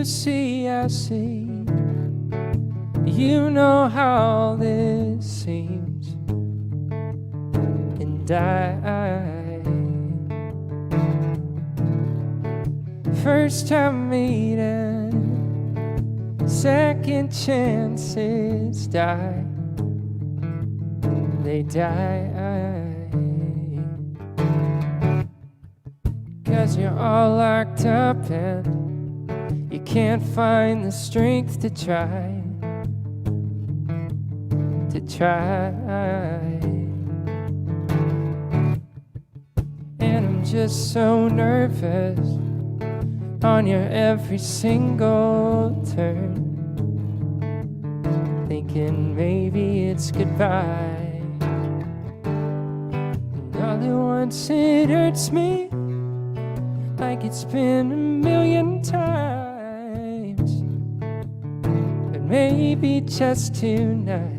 You see, I see. You know how this seems. And first time meeting, second chances die. They die. 'Cause you're all locked up and you can't find the strength to try. And I'm just so nervous on your every single turn, thinking maybe it's goodbye. And all at once it hurts me like it's been a million times, but maybe just tonight.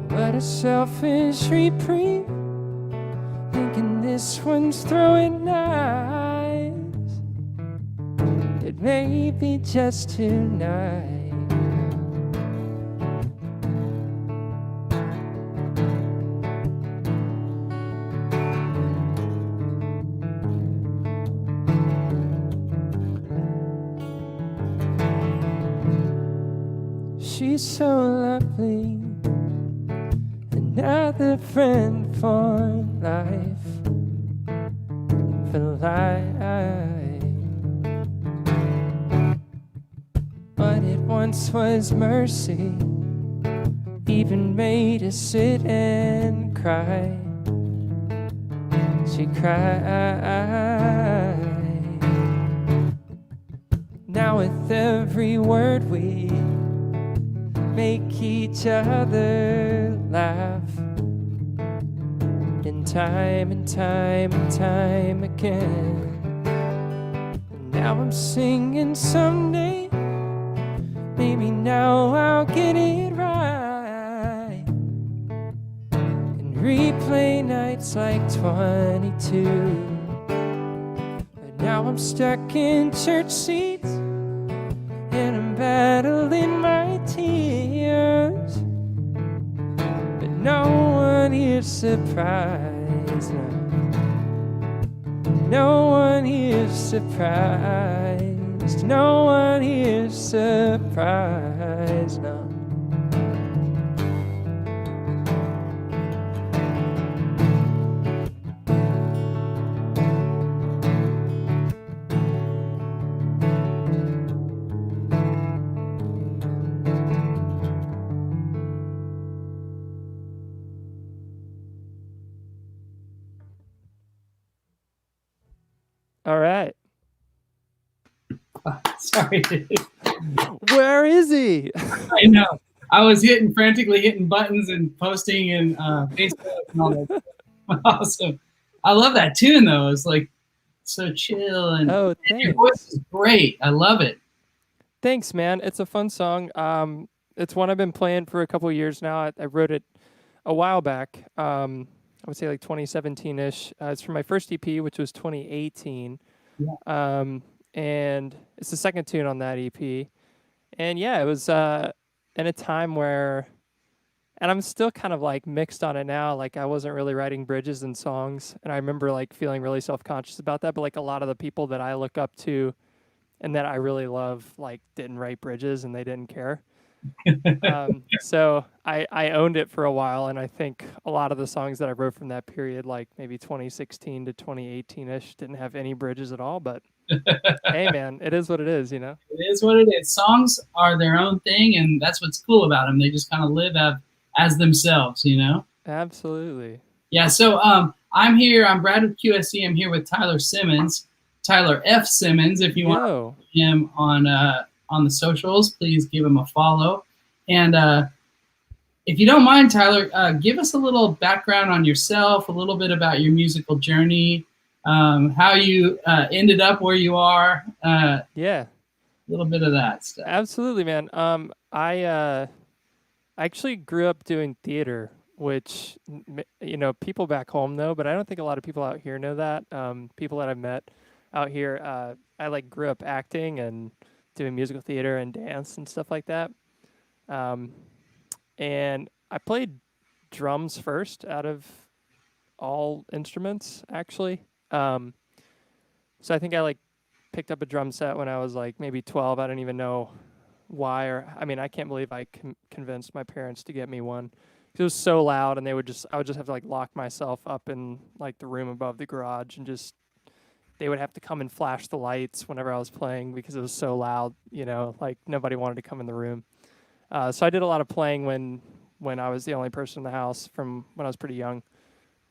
What a selfish reprieve, thinking this one's throwing knives. It may be just tonight. She's so lovely, another friend for life, for life. But it once was mercy, even made us sit and cry. She cried. Now with every word we make each other laugh, and time and time and time again. And now I'm singing someday, maybe now I'll get it right, and replay nights like 22. But now I'm stuck in church seats, and I'm battling my tears, but no one here's surprised. No one here's surprised. No one here's surprised. No. All right. Sorry. Where is he? I know. I was frantically hitting buttons and posting in Facebook and all that. Awesome. I love that tune though. It's like so chill, and your voice is great. I love it. Thanks, man. It's a fun song. It's one I've been playing for a couple of years now. I wrote it a while back. I would say like 2017-ish. It's from my first EP, which was 2018. Yeah. And it's the second tune on that EP. And yeah, it was in a time where, and I'm still kind of like mixed on it now. Like I wasn't really writing bridges and songs. And I remember like feeling really self-conscious about that. But like a lot of the people that I look up to and that I really love, like didn't write bridges and they didn't care. So I owned it for a while, and I think a lot of the songs that I wrote from that period, like maybe 2016 to 2018-ish, didn't have any bridges at all, but hey man, it is what it is, you know? It is what it is. Songs are their own thing, and that's what's cool about them. They just kind of live as themselves, you know? Absolutely. Yeah, so I'm here, I'm Brad with QSC, I'm here with Tyler Simmons, Tyler F Simmons. If you want to follow him on the socials, please give him a follow. And if you don't mind, Tyler, give us a little background on yourself, a little bit about your musical journey, how you ended up where you are. Yeah. A little bit of that stuff. Absolutely, man. I actually grew up doing theater, which, you know, people back home know, but I don't think a lot of people out here know that. People that I've met out here, I like grew up acting and doing musical theater and dance and stuff like that. Um, and I played drums first out of all instruments, actually. Um, so I think I like picked up a drum set when I was like maybe 12. I don't even know why, or I mean, I can't believe I convinced my parents to get me one. It was so loud, and I would just have to like lock myself up in like the room above the garage, and just they would have to come and flash the lights whenever I was playing because it was so loud. Like nobody wanted to come in the room. So I did a lot of playing when I was the only person in the house from when I was pretty young.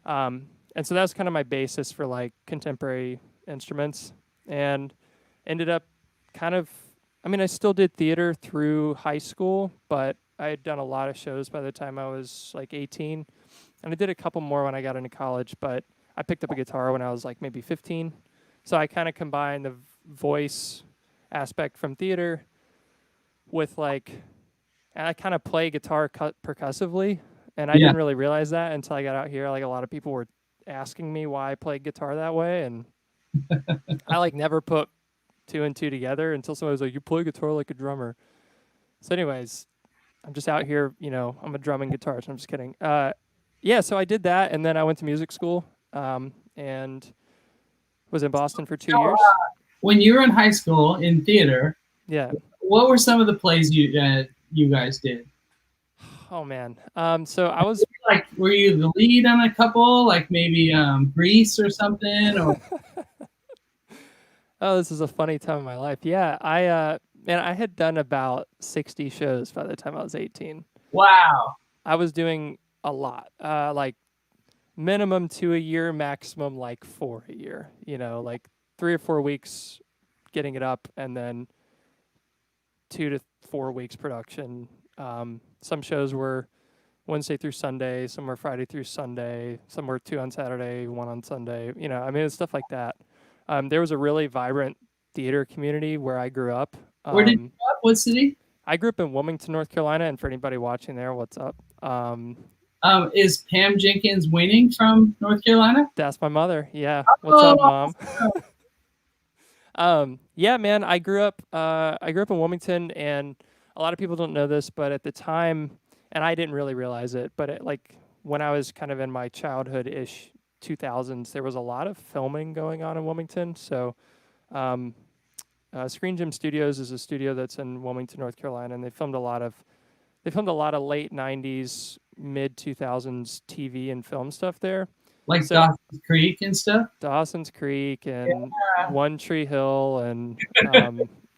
And so that was kind of my basis for like contemporary instruments, and ended up kind of, I mean, I still did theater through high school, but I had done a lot of shows by the time I was like 18, and I did a couple more when I got into college, but I picked up a guitar when I was like maybe 15. So I kind of combined the voice aspect from theater with like, and I kind of play guitar percussively, and I didn't really realize that until I got out here. Like a lot of people were asking me why I played guitar that way, and I like never put two and two together until somebody was like, "You play guitar like a drummer." So, anyways, I'm just out here, I'm a drumming guitarist. I'm just kidding. Yeah, so I did that, and then I went to music school, and was in Boston for 2 years. When you were in high school in theater, yeah, what were some of the plays you guys did? Oh man, so I was like, were you the lead on a couple, like maybe Grease or something? Or oh, this is a funny time in my life. Yeah, I had done about 60 shows by the time I was 18. Wow. I was doing a lot, like minimum 2 a year, maximum like 4 a year. Like 3 or 4 weeks getting it up, and then 2 to 4 weeks production. Some shows were Wednesday through Sunday, some were Friday through Sunday, some were 2 on Saturday, 1 on Sunday. I mean, it's stuff like that. There was a really vibrant theater community where I grew up. Where did you grow up? What city? I grew up in Wilmington, North Carolina, and for anybody watching there, what's up? Is Pam Jenkins Winning from North Carolina? That's my mother. Yeah. What's up, Mom? Yeah, man. I grew up in Wilmington, and a lot of people don't know this, but at the time, and I didn't really realize it, but like when I was kind of in my childhood-ish 2000s, there was a lot of filming going on in Wilmington. So, Screen Gym Studios is a studio that's in Wilmington, North Carolina, and they filmed a lot of late 90s, mid 2000s TV and film stuff there. Like Dawson's Creek and stuff? Dawson's Creek and One Tree Hill and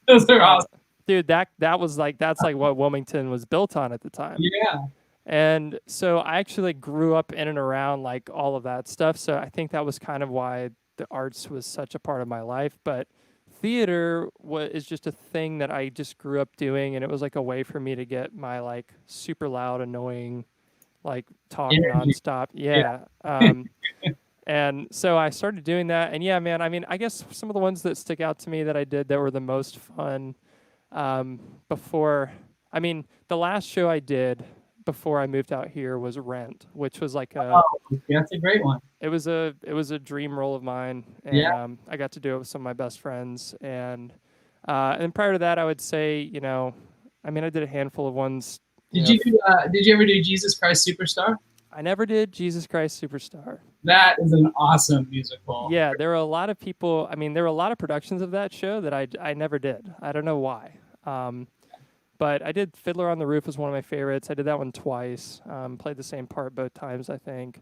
those are awesome. Dude, that's like what Wilmington was built on at the time. Yeah. And so I actually grew up in and around like all of that stuff. So I think that was kind of why the arts was such a part of my life. But theater is just a thing that I just grew up doing, and it was like a way for me to get my like super loud, annoying, like talk nonstop. Yeah. And so I started doing that, and yeah, man, I mean, I guess some of the ones that stick out to me that I did that were the most fun before, I mean, the last show I did before I moved out here was Rent, which was like that's a great one. It was a dream role of mine, and I got to do it with some of my best friends, and prior to that, I would say, I mean, I did a handful of ones. Did you ever do Jesus Christ Superstar? I never did Jesus Christ Superstar. That is an awesome musical. Yeah, there were a lot of people. I mean, there were a lot of productions of that show that I never did. I don't know why. But I did Fiddler on the Roof was one of my favorites. I did that one twice. Played the same part both times, I think.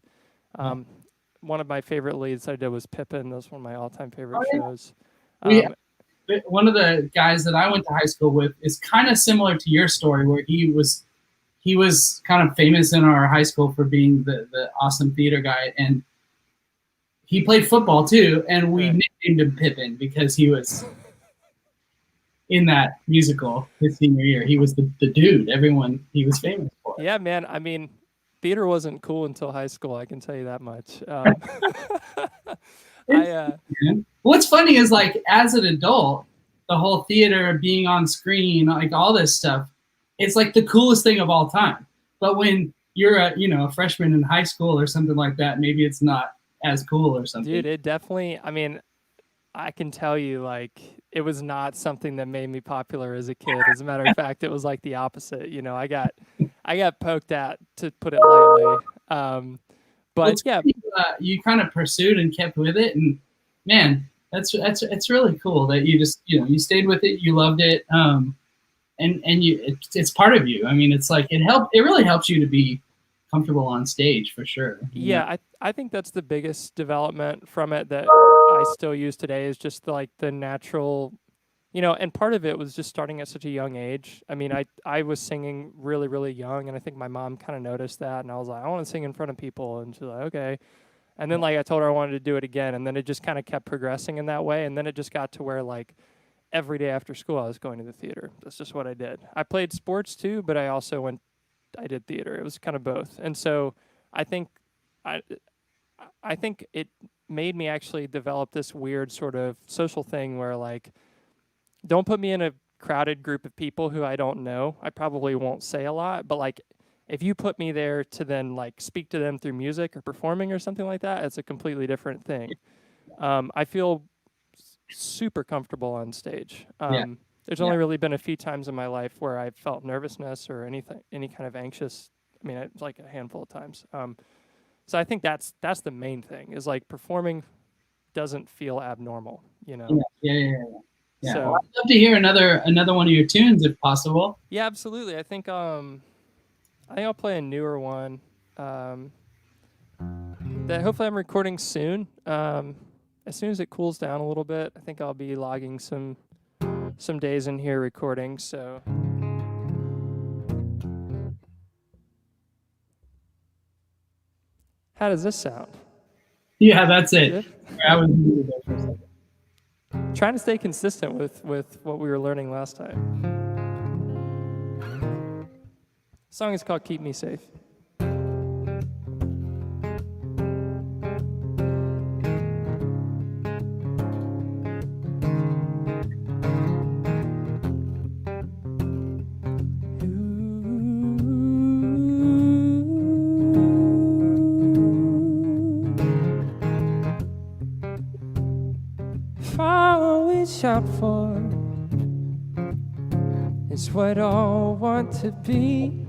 One of my favorite leads I did was Pippin. That was one of my all-time favorite shows. One of the guys that I went to high school with is kind of similar to your story, where he was kind of famous in our high school for being the awesome theater guy, and he played football too, and we nicknamed him Pippin because he was in that musical his senior year. He was the dude he was famous for. Yeah, man. I mean, theater wasn't cool until high school, I can tell you that much. What's funny is, like, as an adult, the whole theater, being on screen, like all this stuff, it's like the coolest thing of all time. But when you're a freshman in high school or something like that, maybe it's not as cool or something. Dude, it definitely, I mean, I can tell you, like, it was not something that made me popular as a kid. As a matter of fact, it was like the opposite. You know, I got poked at, to put it lightly. But yeah, you kind of pursued and kept with it, and man, it's really cool that you just you stayed with it, you loved it, and it's part of you. I mean, it's like it really helps you to be comfortable on stage for sure. Yeah, I think that's the biggest development from it that I still use today is just like the natural, and part of it was just starting at such a young age. I mean, I was singing really, really young, and I think my mom kind of noticed that, and I was like, I want to sing in front of people, and she's like, okay. And then like I told her I wanted to do it again, and then it just kind of kept progressing in that way, and then it just got to where like every day after school I was going to the theater. That's just what I did. I played sports too, but I did theater. It was kind of both. And so I think I think it made me actually develop this weird sort of social thing where like don't put me in a crowded group of people who I don't know. I probably won't say a lot, but like if you put me there to then like speak to them through music or performing or something like that, it's a completely different thing. I feel super comfortable on stage. There's only really been a few times in my life where I felt nervousness or any kind of anxious. I mean, it's like a handful of times. So I think that's the main thing is like performing doesn't feel abnormal, Yeah. So, well, I'd love to hear another one of your tunes if possible. Yeah, absolutely. I think I'll play a newer one that hopefully I'm recording soon. As soon as it cools down a little bit, I think I'll be logging some days in here recording. So. How does this sound? Yeah, that's it. I was muted there for a second. Trying to stay consistent with what we were learning last time. The song is called Keep Me Safe. Out for is what all want to be.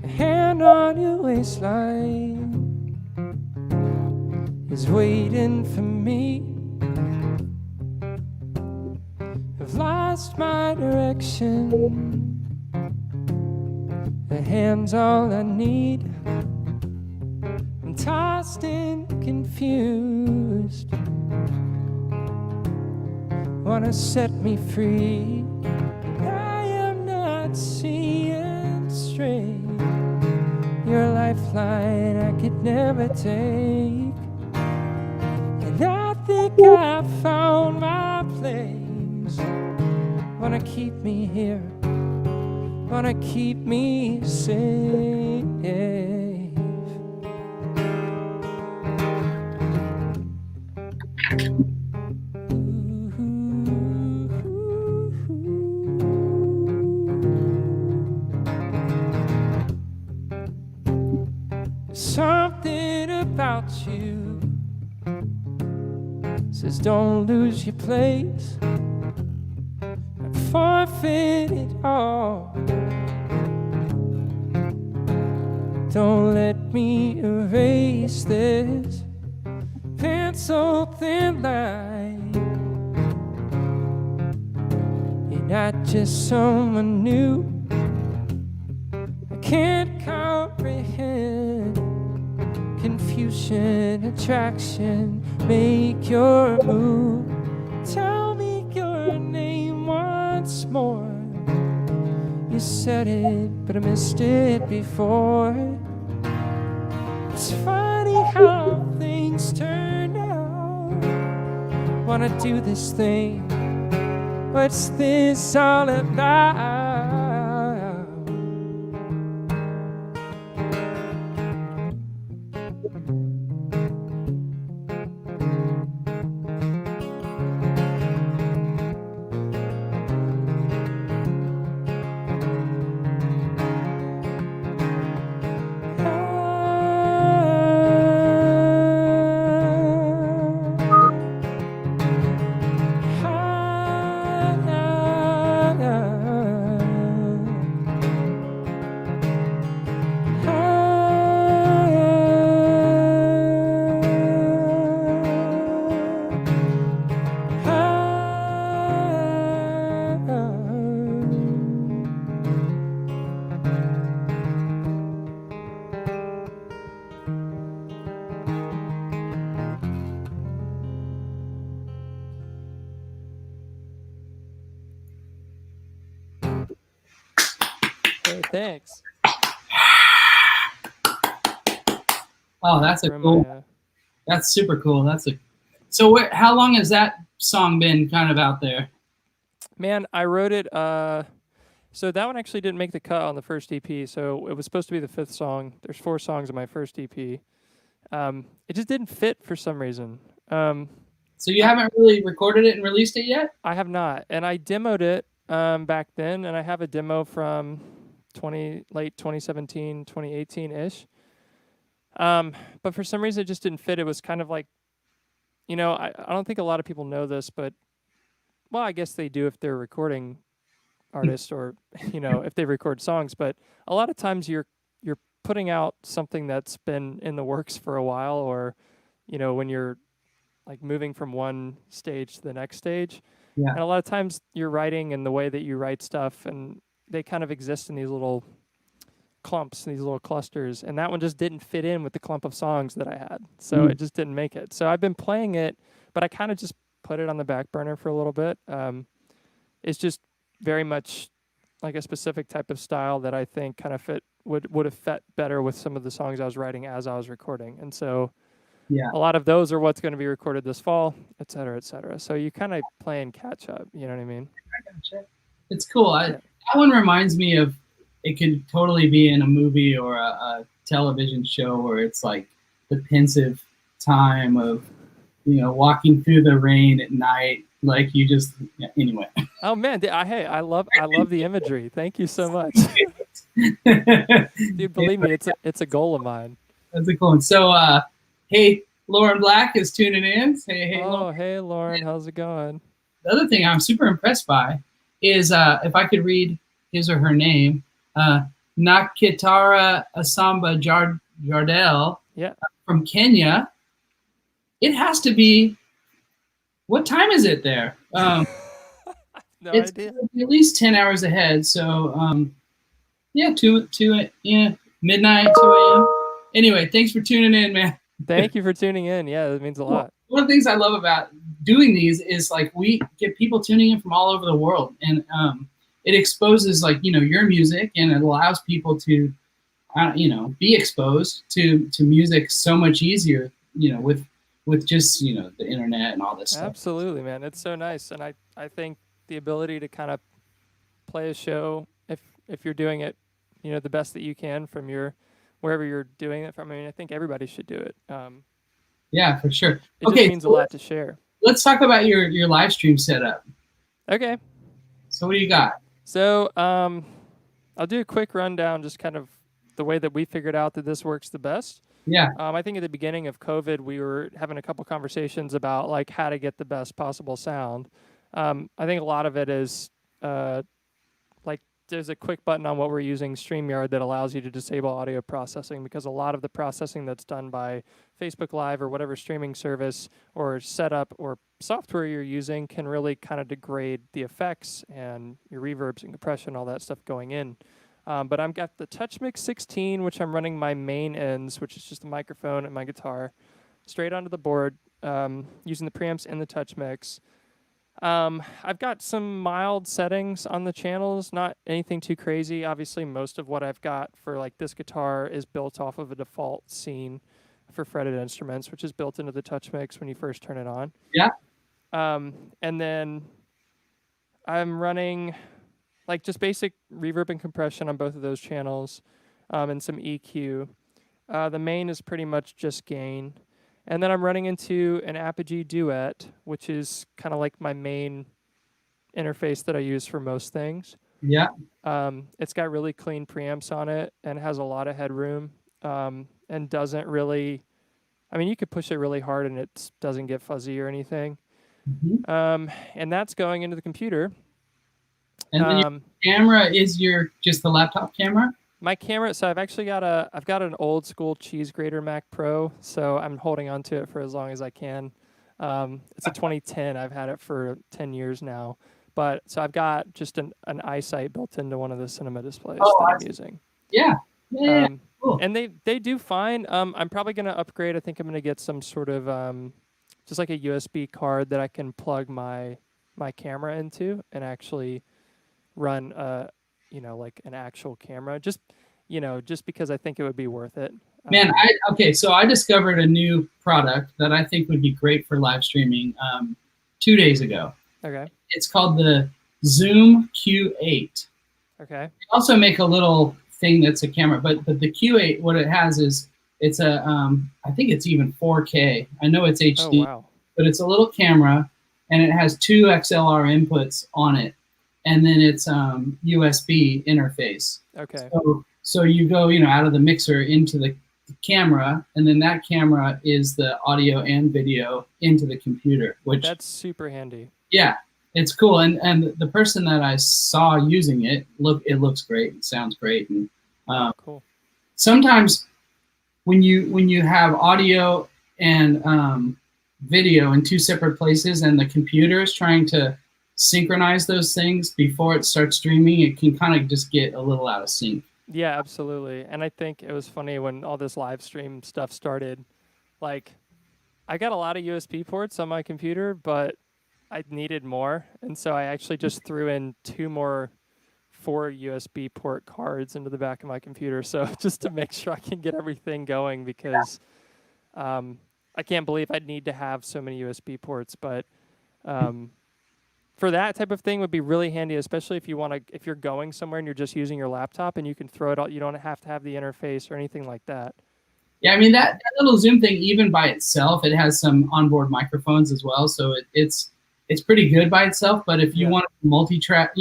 A hand on your waistline is waiting for me. I've lost my direction. A hand's all I need. I'm tossed and confused. Wanna set me free. I am not seeing straight. You're a lifeline I could never take. And I think I found my place. Wanna keep me here. Wanna keep me safe. Something about you says don't lose your place. I forfeit it all. Don't let me erase this pencil thin line. You're not just someone new. I can't comprehend confusion, attraction. Make your move. Tell me your name once more. You said it, but I missed it before. It's funny how things turn out. Wanna do this thing. What's this all about? Thanks. Oh, that's a cool. That's super cool. So how long has that song been kind of out there? Man, I wrote it. So that one actually didn't make the cut on the first EP. So it was supposed to be the 5th song. There's 4 songs on my first EP. It just didn't fit for some reason. So you haven't really recorded it and released it yet? I have not, and I demoed it back then, and I have a demo from late 2017, 2018 ish. But for some reason, it just didn't fit. It was kind of like, I don't think a lot of people know this, but well, I guess they do if they're recording artists or if they record songs. But a lot of times you're putting out something that's been in the works for a while, or when you're like moving from one stage to the next stage. Yeah. And a lot of times you're writing and the way that you write stuff, and they kind of exist in these little clumps, these little clusters. And that one just didn't fit in with the clump of songs that I had. So it just didn't make it. So I've been playing it, but I kind of just put it on the back burner for a little bit. It's just very much like a specific type of style that I think kind of would have fit better with some of the songs I was writing as I was recording. And so a lot of those are what's going to be recorded this fall, et cetera, et cetera. So you kind of playing catch up, you know what I mean? I gotcha. It's cool. That one reminds me of, it could totally be in a movie or a television show where it's like the pensive time of, walking through the rain at night. Like you just, anyway. Oh man, I love the imagery. Thank you so much. Dude, believe me, it's a goal of mine. That's a cool one. So, hey, Lauren Black is tuning in. Hey, Lauren. Hey, Lauren, how's it going? The other thing I'm super impressed by is if I could read his or her name, Nakitara Asamba Jardel from Kenya. It has to be, what time is it there? No it's idea. At least 10 hours ahead. So, midnight, 2 a.m. Anyway, thanks for tuning in, man. Thank you for tuning in. Yeah, that means a lot. One of the things I love about doing these is like we get people tuning in from all over the world, and it exposes your music, and it allows people to be exposed to music so much easier, with just the internet and all this stuff. Absolutely, man. It's so nice, and I think the ability to kind of play a show if you're doing it, the best that you can from wherever you're doing it from. I mean, I think everybody should do it. Yeah, for sure. It just means a lot to share. Let's talk about your live stream setup. Okay. So what do you got? So I'll do a quick rundown, just kind of the way that we figured out that this works the best. Yeah. I think at the beginning of COVID, we were having a couple conversations about like how to get the best possible sound. I think a lot of it is there's a quick button on what we're using, StreamYard, that allows you to disable audio processing, because a lot of the processing that's done by Facebook Live or whatever streaming service or setup or software you're using can really kind of degrade the effects and your reverbs and compression, all that stuff going in. But I've got the TouchMix 16, which I'm running my main ends, which is just a microphone and my guitar, straight onto the board, using the preamps in the TouchMix. I've got some mild settings on the channels, not anything too crazy. Obviously, most of what I've got for like this guitar is built off of a default scene for fretted instruments, which is built into the TouchMix when you first turn it on. Yeah. And then I'm running like just basic reverb and compression on both of those channels, and some EQ. The main is pretty much just gain. And then I'm running into an Apogee Duet, which is kind of like my main interface that I use for most things. Yeah. It's got really clean preamps on it and has a lot of headroom, and doesn't really, I mean, you could push it really hard and it doesn't get fuzzy or anything. Mm-hmm. And that's going into the computer. And then your camera is just the laptop camera? My camera, so I've got an old school cheese grater Mac Pro, so I'm holding on to it for as long as I can. It's a 2010. I've had it for 10 years now. But so I've got just an iSight built into one of the cinema displays that I'm using. Yeah. Yeah. Cool. And they do fine. I'm probably going to upgrade. I think I'm going to get some sort of just like a USB card that I can plug my camera into and actually run like an actual camera, just because I think it would be worth it. Man, so I discovered a new product that I think would be great for live streaming 2 days ago. Okay. It's called the Zoom Q8. Okay. They also make a little thing that's a camera, but the Q8, what it has is it's a I think it's even 4K. I know it's HD, but it's a little camera, and it has 2 XLR inputs on it, and then it's USB interface. Okay. So you go out of the mixer into the camera, and then that camera is the audio and video into the computer. That's super handy. Yeah, it's cool. And the person that I saw using it, it looks great. It sounds great. And cool. Sometimes when you have audio and video in 2 separate places, and the computer is trying to synchronize those things before it starts streaming, it can kind of just get a little out of sync. Yeah, absolutely. And I think it was funny when all this live stream stuff started. Like, I got a lot of USB ports on my computer, but I needed more. And so I actually just threw in 2 more 4 USB port cards into the back of my computer. So just to make sure I can get everything going, because I can't believe I'd need to have so many USB ports. But for that type of thing would be really handy, especially if you're going somewhere and you're just using your laptop and you can throw it all. You don't have to have the interface or anything like that. Yeah, I mean that little Zoom thing, even by itself, it has some onboard microphones as well, so it's pretty good by itself. But if you want multi-track,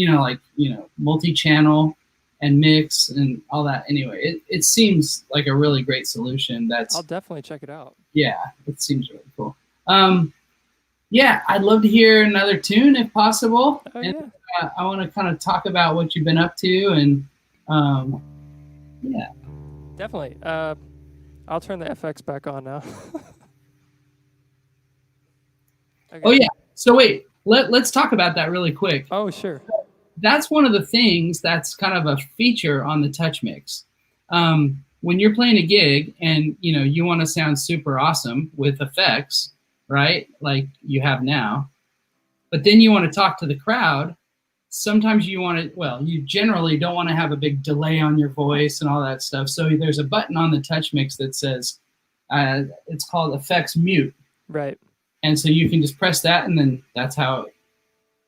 multi-channel and mix and all that, anyway, it seems like a really great solution. I'll definitely check it out. Yeah, it seems really cool. Yeah, I'd love to hear another tune if possible. Oh, and, I want to kind of talk about what you've been up to, and yeah. Definitely. I'll turn the FX back on now. Okay. Oh yeah. So wait, let's talk about that really quick. Oh sure. That's one of the things that's kind of a feature on the Touch Mix. When you're playing a gig and you want to sound super awesome with effects, right? Like you have now, but then you want to talk to the crowd. Sometimes you generally don't want to have a big delay on your voice and all that stuff. So there's a button on the Touch Mix that says, it's called Effects Mute. Right. And so you can just press that, and then that's how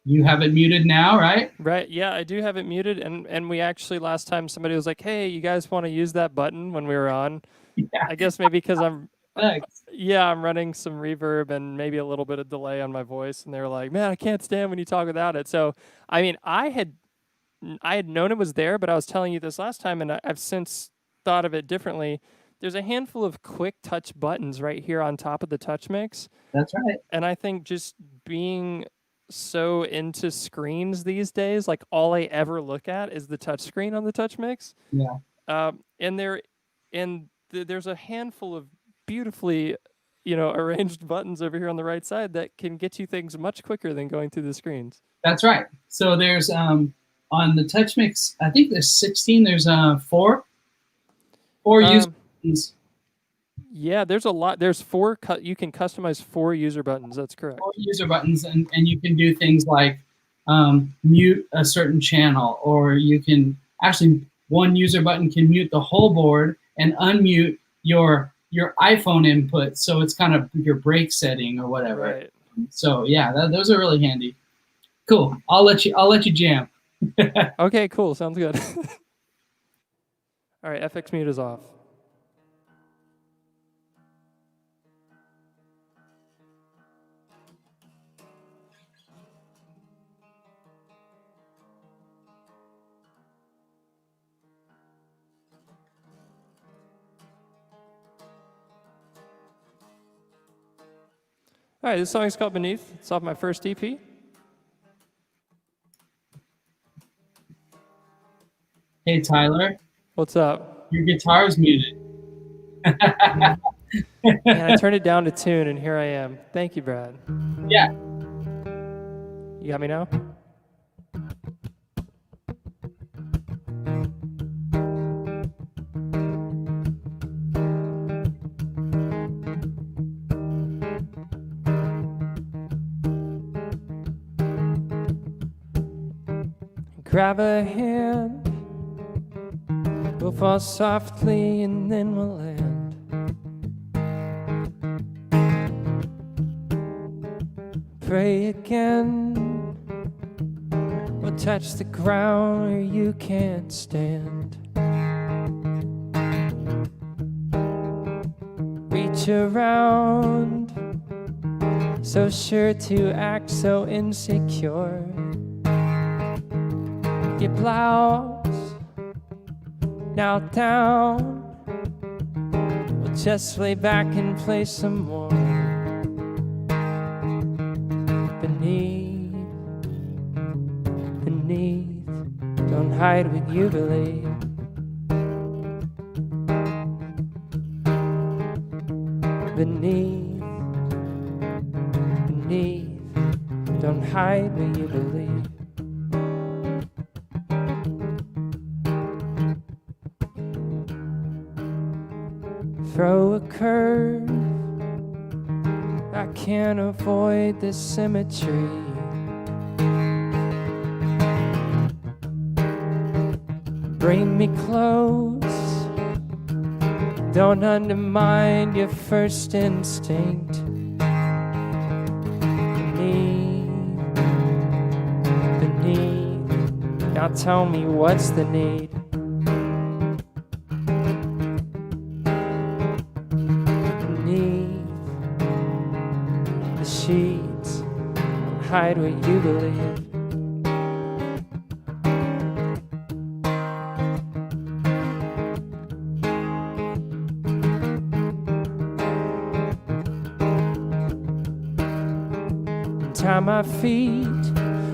you have it muted now, right? Right. Yeah, I do have it muted. And we actually, last time somebody was like, hey, you guys want to use that button when we were on? Yeah. I guess maybe because I'm running some reverb and maybe a little bit of delay on my voice, and they were like, man, I can't stand when you talk without it. So, I mean, I had known it was there, but I was telling you this last time, and I've since thought of it differently. There's a handful of quick touch buttons right here on top of the Touch Mix. That's right. And I think just being so into screens these days, like all I ever look at is the touch screen on the Touch Mix. Yeah. And there's a handful of beautifully, arranged buttons over here on the right side that can get you things much quicker than going through the screens. That's right. So there's on the Touch Mix, I think there's 16. There's 4 user buttons. Yeah, there's a lot. There's 4. You can customize 4 user buttons. That's correct. 4 user buttons, and you can do things like mute a certain channel, or you can actually, one user button can mute the whole board and unmute your iPhone input, so it's kind of your break setting or whatever. Right. So yeah, those are really handy. Cool. I'll let you jam. Okay, cool. Sounds good. All right, FX mute is off. All right, this song is called Beneath. It's off my first EP. Hey, Tyler. What's up? Your guitar's muted. And I turned it down to tune, and here I am. Thank you, Brad. Yeah. You got me now? Grab a hand, We'll fall softly and then we'll land. Pray again. We'll touch the ground where you can't stand. Reach around, so sure to act so insecure. Your blouse now down. We'll just lay back and play some more. Beneath, don't hide what you believe. Beneath, don't hide what you believe. Throw a curve, I can't avoid the symmetry. Bring me close, don't undermine your first instinct. Beneath, now tell me what's the need. Beneath the sheets, hide what you believe. Tie my feet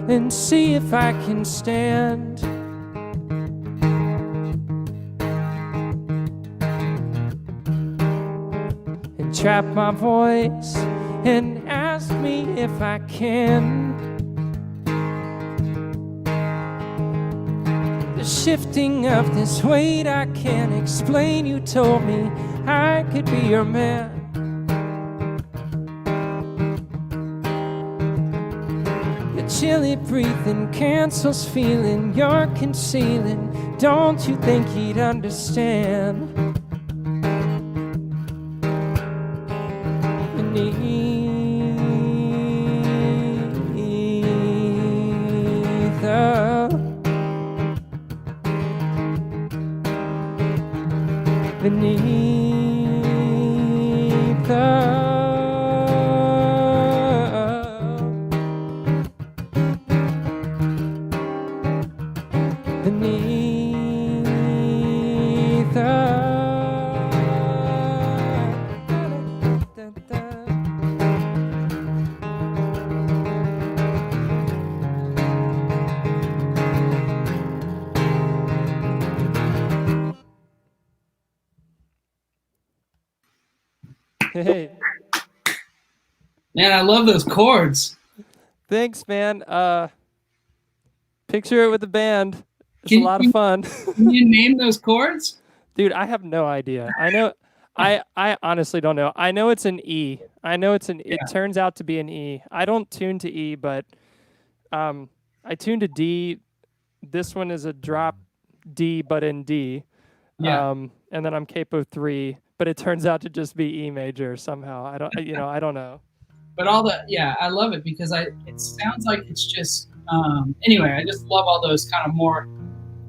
and see if I can stand. And trap my voice and ask me if I can. The shifting of this weight I can't explain. You told me I could be your man. Chilly breathing cancels feeling you're concealing. Don't you think he'd understand? Beneath Hey. Man, I love those chords. Thanks, man. Picture it with the band. It's a lot of fun. Can you name those chords? Dude, I have no idea. I know I honestly don't know. I know it's an E. It turns out to be an E. I don't tune to E, but I tune to D. This one is a drop D but in D. Yeah. And then I'm capo 3, but it turns out to just be E major somehow. I don't know. But I love it because it sounds like it's just anyway, I just love all those kind of more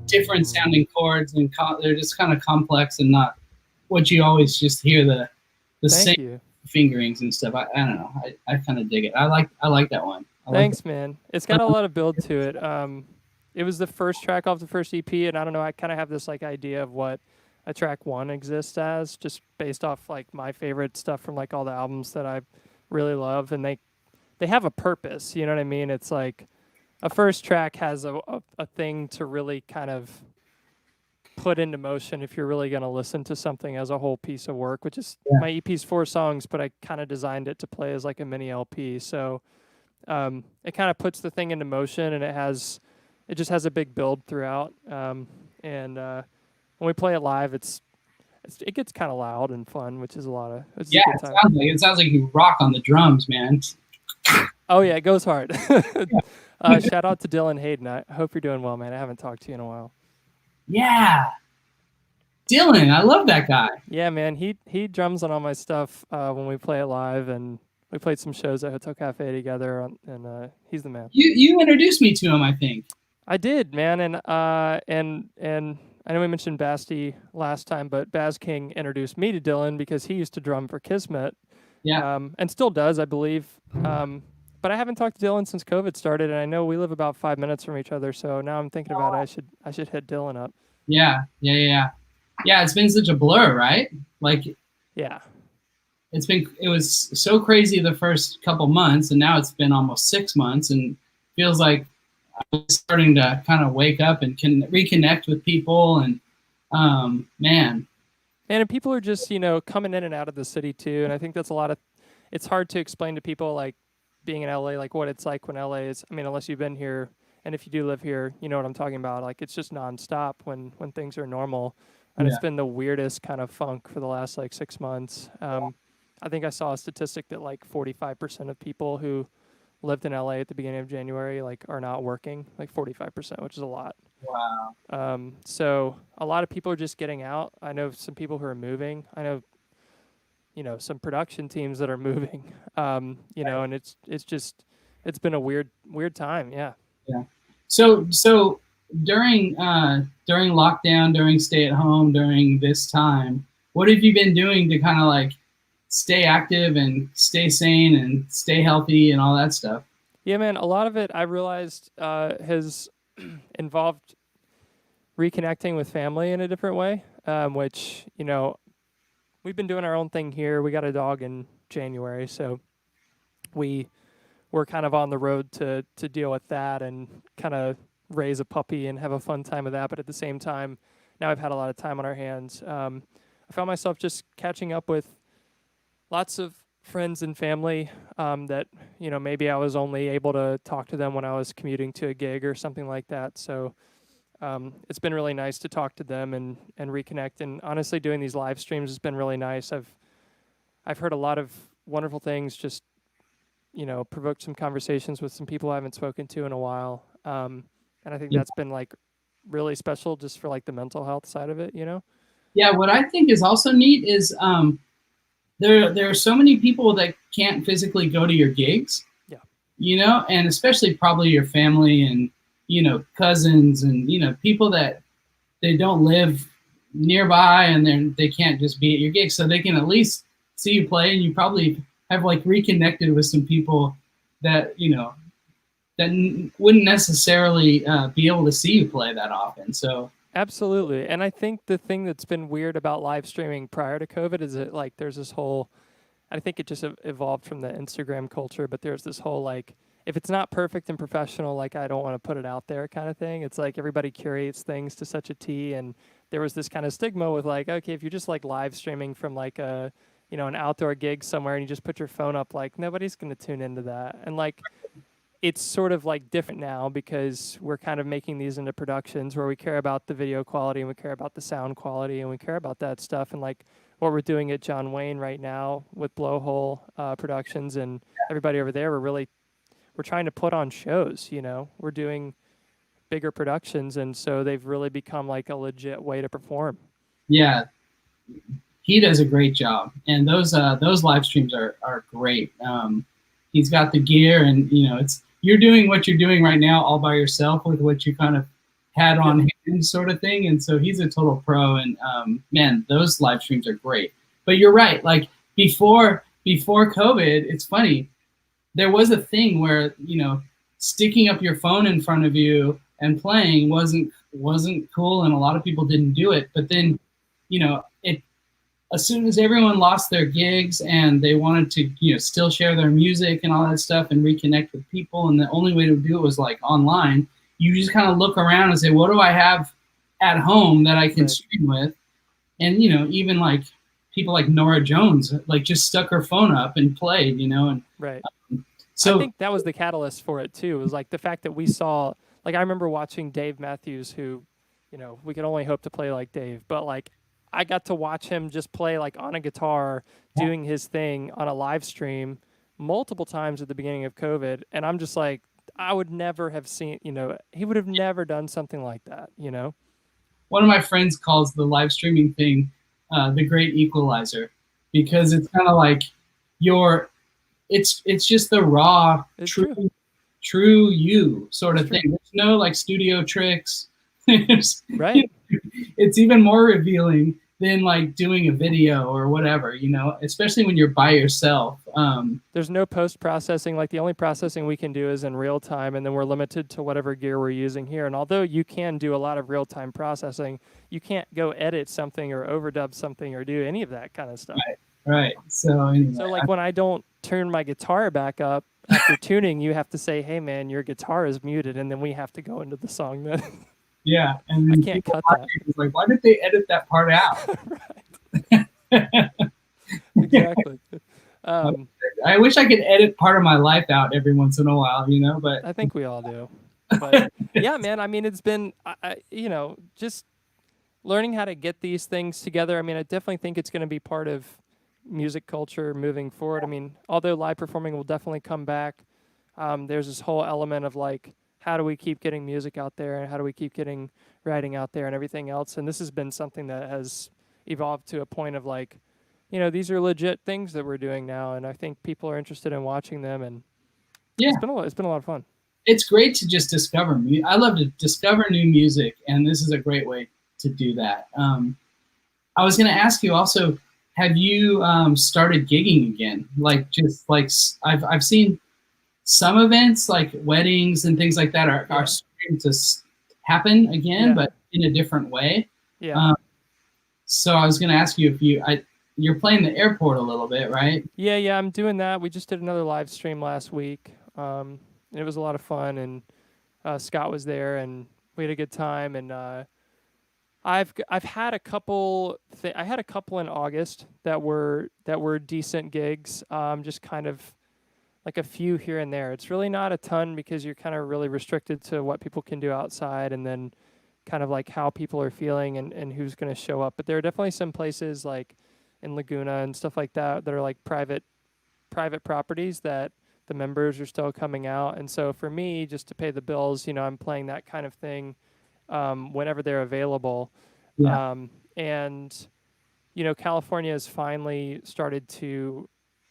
different sounding chords, and they're just kind of complex and not what you always just hear the same fingerings and stuff. I don't know. I kind of dig it. I like that one. Thanks, man. It's got a lot of build to it. It was the first track off the first EP, and I don't know, I kind of have this like idea of what a track 1 exists as, just based off like my favorite stuff from like all the albums that I really love, and they have a purpose, you know what I mean? It's like a first track has a thing to really kind of put into motion if you're really going to listen to something as a whole piece of work, which is my EP's 4 songs, but I kind of designed it to play as like a mini LP. So it kind of puts the thing into motion, and it just has a big build throughout. And when we play it live, it gets kind of loud and fun, which is a lot of a good time. It sounds like you rock on the drums, man. Oh yeah, it goes hard. Shout out to Dylan Hayden. I hope you're doing well, man. I haven't talked to you in a while. Yeah. Dylan, I love that guy. Yeah, man, he drums on all my stuff when we play it live, and we played some shows at Hotel Cafe together, and he's the man. You introduced me to him, I think. I did, man, and I know we mentioned Basti last time, but Baz King introduced me to Dylan because he used to drum for Kismet, Yeah. and still does, I believe. But I haven't talked to Dylan since COVID started, and I know we live about 5 minutes from each other. So now I'm thinking about it. I should hit Dylan up. Yeah. Yeah, it's been such a blur, right? Like, yeah, it was so crazy the first couple months, and now it's been almost 6 months, and feels like I'm starting to kind of wake up and can reconnect with people. And man, and people are just coming in and out of the city too, and I think that's a lot of. It's hard to explain to people like being in LA, like what it's like when LA is. I mean, unless you've been here, and if you do live here, you know what I'm talking about. Like it's just nonstop when things are normal. And it's been the weirdest kind of funk for the last like 6 months. I think I saw a statistic that like 45% of people who lived in LA at the beginning of January like are not working, like 45%, which is a lot. wow. So a lot of people are just getting out. I know some people who are moving. I know, some production teams that are moving. And it's been a weird time. Yeah. Yeah. So during lockdown, during stay at home, during this time, what have you been doing to kind of like stay active and stay sane and stay healthy and all that stuff? Yeah, man, a lot of it I realized has involved reconnecting with family in a different way, which, we've been doing our own thing here. We got a dog in January, so we're kind of on the road to deal with that and kind of raise a puppy and have a fun time with that. But at the same time, now I've had a lot of time on our hands. I found myself just catching up with lots of friends and family that, maybe I was only able to talk to them when I was commuting to a gig or something like that. So it's been really nice to talk to them and reconnect. And honestly, doing these live streams has been really nice. I've heard a lot of wonderful things, just provoked some conversations with some people I haven't spoken to in a while. And I think that's been like really special just for like the mental health side of it, Yeah, what I think is also neat is there are so many people that can't physically go to your gigs. Yeah. And especially probably your family and cousins and people that they don't live nearby and they can't just be at your gig, so they can at least see you play, and you probably have like reconnected with some people that wouldn't necessarily be able to see you play that often. So absolutely. And I think the thing that's been weird about live streaming prior to COVID is that like there's this whole, I think it just evolved from the Instagram culture, but there's this whole like, if it's not perfect and professional, like I don't want to put it out there kind of thing. It's like everybody curates things to such a T, and there was this kind of stigma with like, okay, if you're just like live streaming from like a, an outdoor gig somewhere and you just put your phone up, like nobody's going to tune into that. And like, it's sort of like different now because we're kind of making these into productions where we care about the video quality and we care about the sound quality and we care about that stuff. And like what we're doing at John Wayne right now with Blowhole Productions and everybody over there, we're trying to put on shows, we're doing bigger productions. And so they've really become like a legit way to perform. Yeah, he does a great job. And those live streams are great. He's got the gear, and you're doing what you're doing right now all by yourself with what you kind of had on hand sort of thing. And so he's a total pro, and man, those live streams are great. But you're right. Like before COVID, it's funny. There was a thing where, sticking up your phone in front of you and playing wasn't cool, and a lot of people didn't do it. But then, as soon as everyone lost their gigs and they wanted to, still share their music and all that stuff and reconnect with people, and the only way to do it was like online, you just kind of look around and say, what do I have at home that I can stream with? And, even like people like Norah Jones, like just stuck her phone up and played, and right. So I think that was the catalyst for it too. It was like the fact that we saw, like I remember watching Dave Matthews, who, we could only hope to play like Dave, but like I got to watch him just play like on a guitar, doing his thing on a live stream multiple times at the beginning of COVID. And I'm just like, I would never have seen, he would have never done something like that, one of my friends calls the live streaming thing the great equalizer, because it's kind of like it's just the raw, true you sort of thing. There's no like studio tricks. Right. It's even more revealing than like doing a video or whatever, especially when you're by yourself. There's no post-processing. Like the only processing we can do is in real time, and then we're limited to whatever gear we're using here. And although you can do a lot of real-time processing, you can't go edit something or overdub something or do any of that kind of stuff. Right. So anyway, like when I don't turn my guitar back up after tuning, you have to say, "Hey man, your guitar is muted," and then we have to go into the song then. Yeah, and then I can't cut that. It's like, why did they edit that part out? Right. Exactly. I wish I could edit part of my life out every once in a while, but I think we all do. But yeah, man, I mean, it's been, just learning how to get these things together. I mean, I definitely think it's going to be part of music culture moving forward. I mean, although live performing will definitely come back, there's this whole element of like, how do we keep getting music out there, and how do we keep getting writing out there and everything else? And this has been something that has evolved to a point of like, these are legit things that we're doing now, and I think people are interested in watching them. And yeah, it's been a lot of fun. It's great to just discover. I love to discover new music, and this is a great way to do that. I was going to ask you also, have you started gigging again? Like just like I've seen some events like weddings and things like that are starting to happen again, but in a different way. Yeah. So I was going to ask you if you're playing the airport a little bit, right? Yeah, I'm doing that. We just did another live stream last week. It was a lot of fun, and Scott was there, and we had a good time. And I've had a couple. I had a couple in August that were decent gigs. Just kind of like a few here and there. It's really not a ton because you're kind of really restricted to what people can do outside, and then kind of like how people are feeling and who's going to show up. But there are definitely some places like in Laguna and stuff like that that are like private properties that the members are still coming out. And so for me, just to pay the bills, I'm playing that kind of thing whenever they're available. Yeah. And California has finally started to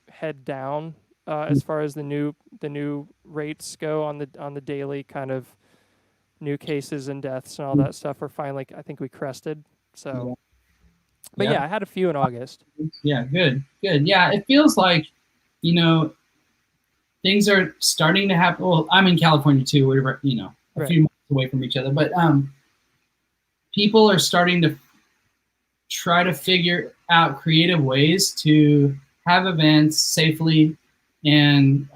head down as far as the new rates go on the daily kind of new cases and deaths and all that stuff are finally, I think we crested. So, but yeah, I had a few in August. Yeah, good. Yeah, it feels like, things are starting to happen. Well, I'm in California too. We're, a few miles away from each other, but people are starting to try to figure out creative ways to have events safely and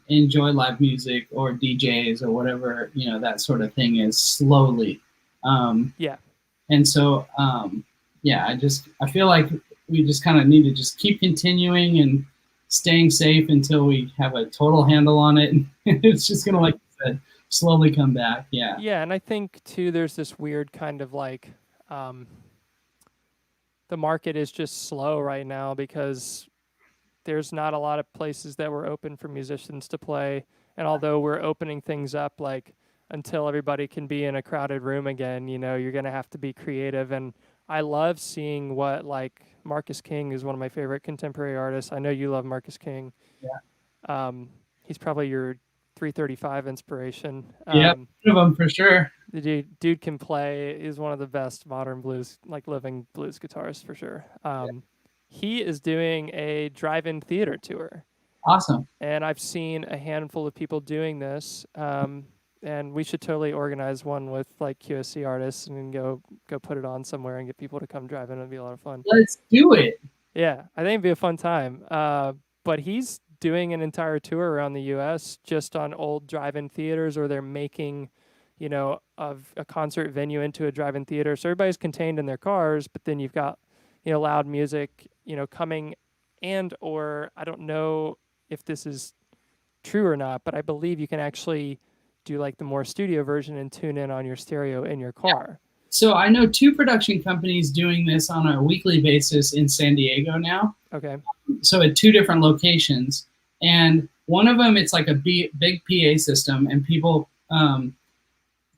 enjoy live music or DJs or whatever, that sort of thing is slowly. And so, I feel like we just kind of need to just keep continuing and staying safe until we have a total handle on it. And it's just going to, like you said, slowly come back. Yeah. Yeah. And I think too, there's this weird kind of like, the market is just slow right now because there's not a lot of places that were open for musicians to play. And although we're opening things up, like until everybody can be in a crowded room again, you're going to have to be creative. And I love seeing what, like, Marcus King is one of my favorite contemporary artists. I know you love Marcus King. Yeah. He's probably your 335 inspiration. Yeah, one of them for sure. The dude can play. He's one of the best modern blues, like living blues guitarists for sure. He is doing a drive-in theater tour. Awesome. And I've seen a handful of people doing this. And we should totally organize one with like QSC artists and go put it on somewhere and get people to come drive in. It'd be a lot of fun. Let's do it. Yeah, I think it'd be a fun time. But he's doing an entire tour around the U.S. just on old drive-in theaters, or they're making, of a concert venue into a drive-in theater. So everybody's contained in their cars, but then you've got, loud music, coming, and or I don't know if this is true or not, but I believe you can actually do like the more studio version and tune in on your stereo in your car. Yeah. So I know 2 production companies doing this on a weekly basis in San Diego now. Okay. So at 2 different locations, and one of them, it's like a big PA system, and people,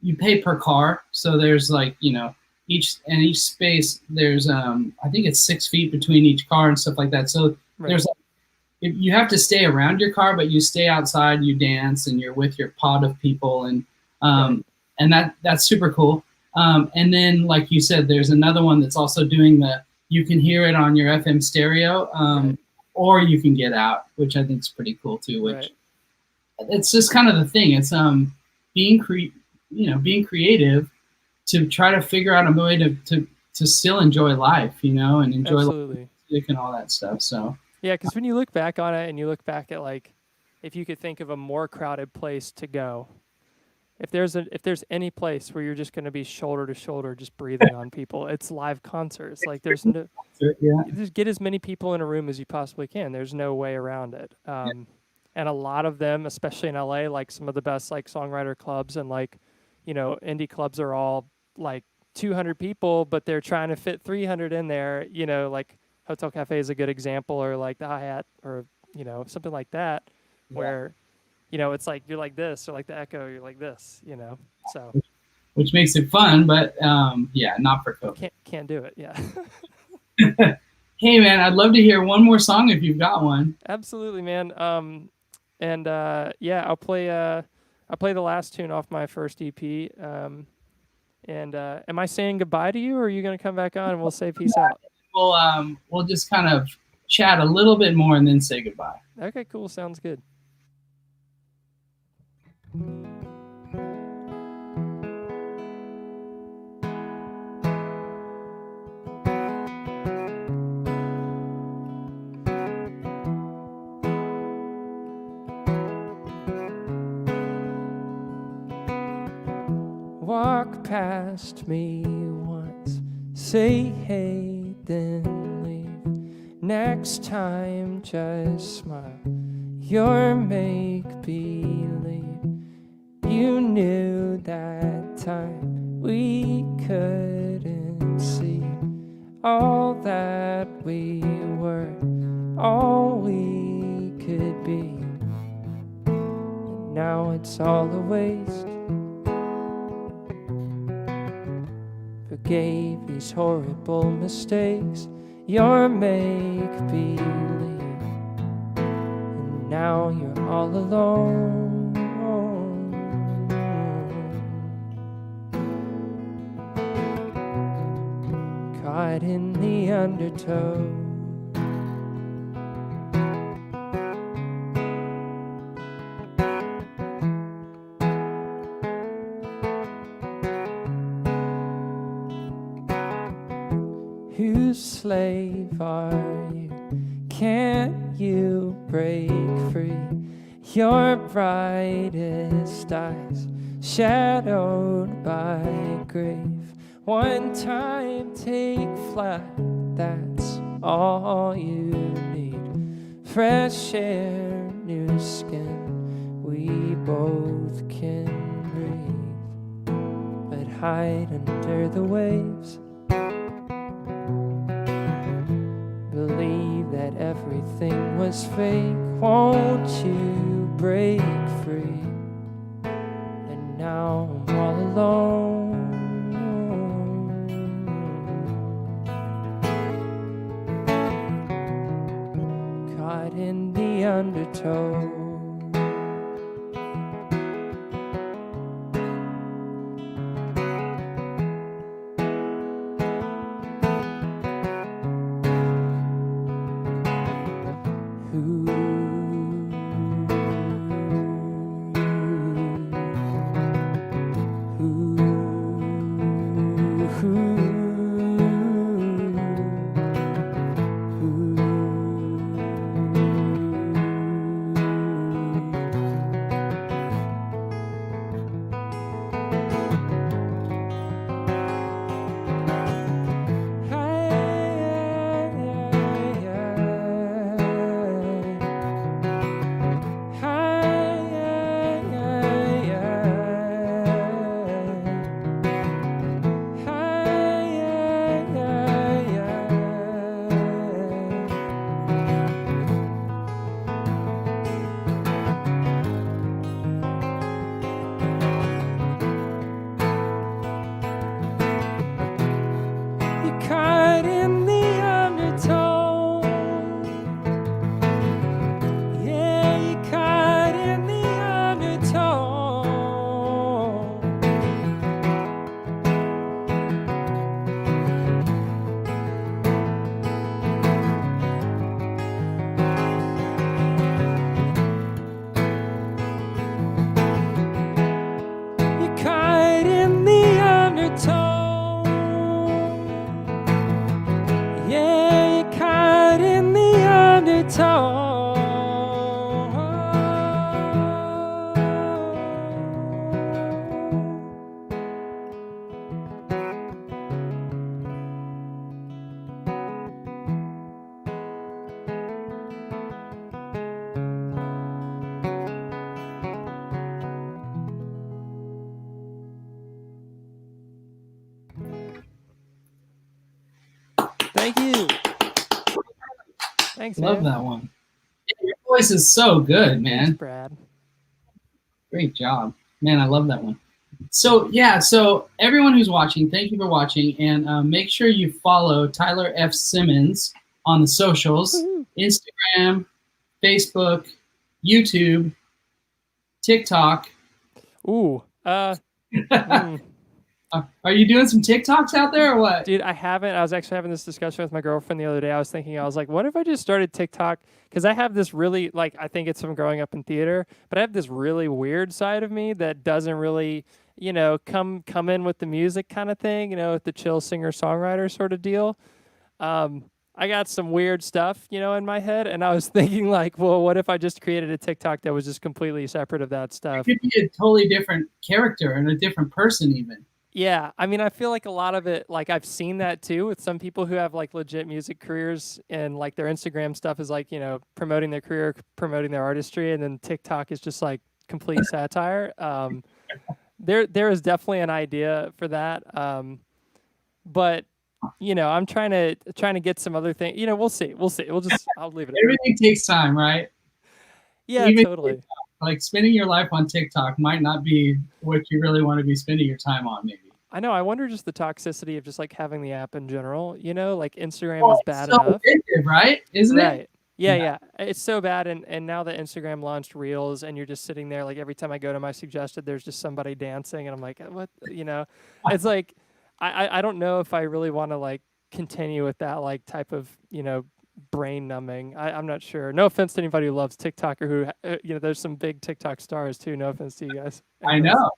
you pay per car. So there's like, each space there's I think it's 6 feet between each car and stuff like that. So there's you have to stay around your car, but you stay outside, you dance, and you're with your pod of people, and that's super cool. And then, like you said, there's another one that's also doing you can hear it on your FM stereo, or you can get out, which I think is pretty cool too. Which it's just kind of the thing. It's being creative to try to figure out a way to still enjoy life, and enjoy music and all that stuff. So. Yeah, because when you look back on it and you look back at, like, if you could think of a more crowded place to go, if there's any place where you're just going to be shoulder to shoulder just breathing on people, it's live concerts. Like, there's no, just get as many people in a room as you possibly can. There's no way around it. And a lot of them, especially in LA, like some of the best like songwriter clubs and like, indie clubs are all like 200 people, but they're trying to fit 300 in there, like Hotel Cafe is a good example, or like the Hyatt, or, something like that, where, it's like you're like this, or like the Echo, you're like this, so. Which makes it fun, but not for COVID. Can't do it, yeah. Hey, man, I'd love to hear one more song if you've got one. Absolutely, man. I'll play the last tune off my first EP. Am I saying goodbye to you, or are you going to come back on and we'll say peace out? We'll just kind of chat a little bit more and then say goodbye. Okay, cool. Sounds good. Walk past me once, say hey, then leave. Next time, just smile. Your make-believe. You knew that time we couldn't see all that we were, all we could be. And now it's all a waste. Forgave these horrible mistakes, your make-believe, and now you're all alone. Caught in the undertow. Whose slave are you? Can't you break free? Your brightest eyes shadowed by grief. One time take flight, that's all you need. Fresh air, new skin, we both can breathe. But hide under the waves. Believe that everything was fake. Won't you break free? And now I'm all alone. Caught in the undertow. Thank you. Thanks, Love man. that one. Your voice is so good, man. Thanks, Brad. Great job. Man, I love that one. So, yeah, so everyone who's watching, thank you for watching. And make sure you follow Tyler F Simmons on the socials, Instagram, Facebook, YouTube, TikTok. Ooh. Are you doing some TikToks out there or what? Dude, I haven't. I was actually having this discussion with my girlfriend the other day. I was thinking, I was like, what if I just started TikTok? Because I have this really, like, I think it's from growing up in theater, but I have this really weird side of me that doesn't really, you know, come in with the music kind of thing, you know, with the chill singer-songwriter sort of deal. I got some weird stuff, you know, in my head, and I was thinking, like, well, what if I just created a TikTok that was just completely separate of that stuff? It could be a totally different character and a different person even. Yeah, I mean, I feel like a lot of it, like I've seen that too with some people who have like legit music careers and like their Instagram stuff is like, you know, promoting their career, promoting their artistry, and then TikTok is just like complete satire. There is definitely an idea for that. But you know, I'm trying to get some other thing. You know, we'll see. I'll leave it. Everything takes time, right? Yeah, even totally. TikTok, like spending your life on TikTok might not be what you really want to be spending your time on, maybe. I know. I wonder just the toxicity of just like having the app in general. You know, like Instagram is bad enough, addictive, right? Isn't it? Yeah. It's so bad, and now that Instagram launched Reels, and you're just sitting there, like every time I go to my suggested, there's just somebody dancing, and I'm like, what? You know, it's like, I don't know if I really want to like continue with that like type of, you know, brain numbing. I'm not sure. No offense to anybody who loves TikTok or who, you know, there's some big TikTok stars too. No offense to you guys. I know.